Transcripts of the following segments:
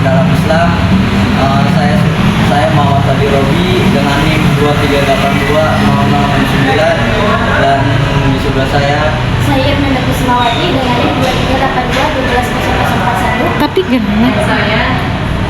dalam Islam. Saya Muhammad Fadil Robi dengan NIM 23820069, dan di sebelah saya Ibnu Kusmawati dengan NIM 2382 12041. Tapi gimana? Saya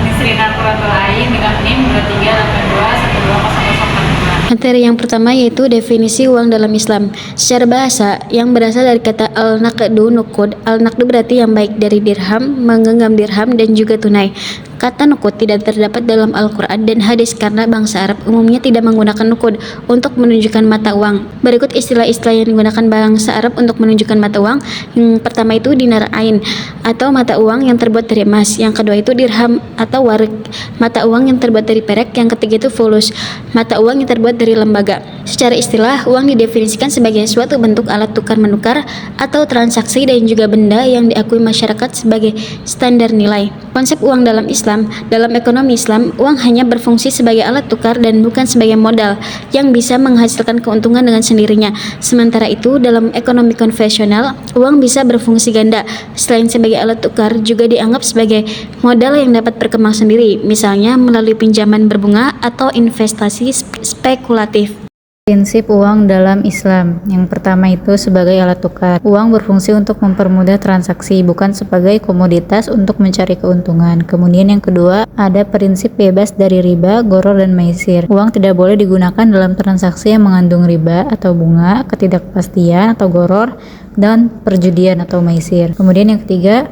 Nisrina Puratul Ain dengan NIM 2382 12042. Materi yang pertama yaitu definisi uang dalam Islam. Secara bahasa, yang berasal dari kata al-naqdu nuqud. Al-naqdu berarti yang baik dari dirham, menggenggam dirham, dan juga tunai. Kata nuqud tidak terdapat dalam Al-Quran dan hadis karena bangsa Arab umumnya tidak menggunakan nuqud untuk menunjukkan mata uang. Berikut istilah-istilah yang digunakan bangsa Arab untuk menunjukkan mata uang. Yang pertama itu dinar ain atau mata uang yang terbuat dari emas. Yang kedua itu dirham atau warik, mata uang yang terbuat dari perak. Yang ketiga itu fulus, mata uang yang terbuat dari lembaga. Secara istilah, uang didefinisikan sebagai suatu bentuk alat tukar menukar atau transaksi dan juga benda yang diakui masyarakat sebagai standar nilai. Konsep uang dalam Islam, dalam ekonomi Islam, uang hanya berfungsi sebagai alat tukar dan bukan sebagai modal yang bisa menghasilkan keuntungan dengan sendirinya. Sementara itu, dalam ekonomi konvensional, uang bisa berfungsi ganda. Selain sebagai alat tukar, juga dianggap sebagai modal yang dapat berkembang sendiri, misalnya melalui pinjaman berbunga atau investasi spekulatif. Prinsip uang dalam Islam. Yang pertama itu sebagai alat tukar. Uang berfungsi untuk mempermudah transaksi, bukan sebagai komoditas untuk mencari keuntungan. Kemudian yang kedua, ada prinsip bebas dari riba, gharar, dan maisir. Uang tidak boleh digunakan dalam transaksi yang mengandung riba atau bunga, ketidakpastian atau gharar, dan perjudian atau maisir. Kemudian yang ketiga,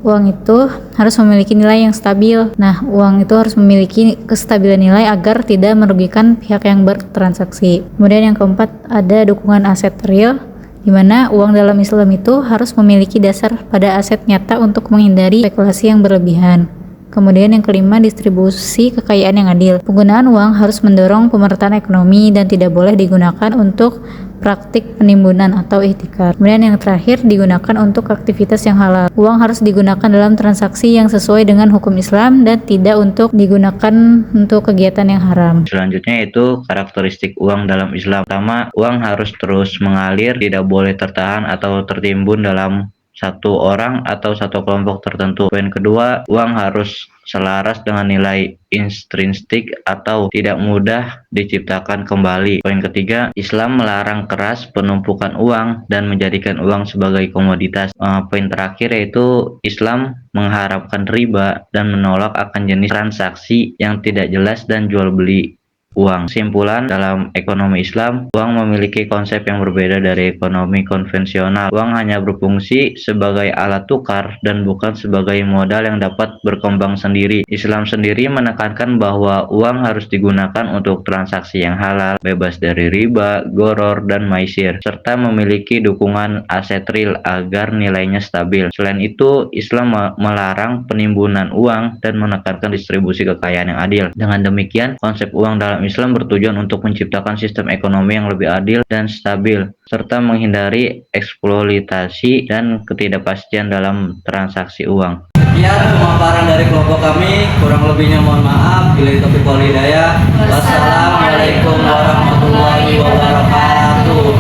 uang itu harus memiliki nilai yang stabil. Nah, uang itu harus memiliki kestabilan nilai agar tidak merugikan pihak yang bertransaksi. Kemudian yang keempat, ada dukungan aset real, di mana uang dalam Islam itu harus memiliki dasar pada aset nyata untuk menghindari spekulasi yang berlebihan. Kemudian yang kelima, distribusi kekayaan yang adil. Penggunaan uang harus mendorong pemerataan ekonomi dan tidak boleh digunakan untuk praktik penimbunan atau ihtikar. Kemudian yang terakhir, digunakan untuk aktivitas yang halal. Uang harus digunakan dalam transaksi yang sesuai dengan hukum Islam dan tidak untuk digunakan untuk kegiatan yang haram. Selanjutnya itu karakteristik uang dalam Islam. Pertama, uang harus terus mengalir, tidak boleh tertahan atau tertimbun dalam satu orang atau satu kelompok tertentu. Poin kedua, uang harus selaras dengan nilai intrinsik atau tidak mudah diciptakan kembali. Poin ketiga, Islam melarang keras penumpukan uang dan menjadikan uang sebagai komoditas. Poin terakhir yaitu Islam mengharapkan riba dan menolak akan jenis transaksi yang tidak jelas dan jual beli uang. Kesimpulan, dalam ekonomi Islam, uang memiliki konsep yang berbeda dari ekonomi konvensional. Uang hanya berfungsi sebagai alat tukar dan bukan sebagai modal yang dapat berkembang sendiri. Islam sendiri menekankan bahwa uang harus digunakan untuk transaksi yang halal, bebas dari riba, gharar, dan maisir, serta memiliki dukungan aset real agar nilainya stabil. Selain itu, Islam melarang penimbunan uang dan menekankan distribusi kekayaan yang adil. Dengan demikian, konsep uang dalam Islam bertujuan untuk menciptakan sistem ekonomi yang lebih adil dan stabil, serta menghindari eksploitasi dan ketidakpastian dalam transaksi uang. Sekian pemaparan dari kelompok kami, kurang lebihnya mohon maaf. Bila taufiq wal hidayah. Wassalamualaikum warahmatullahi wabarakatuh.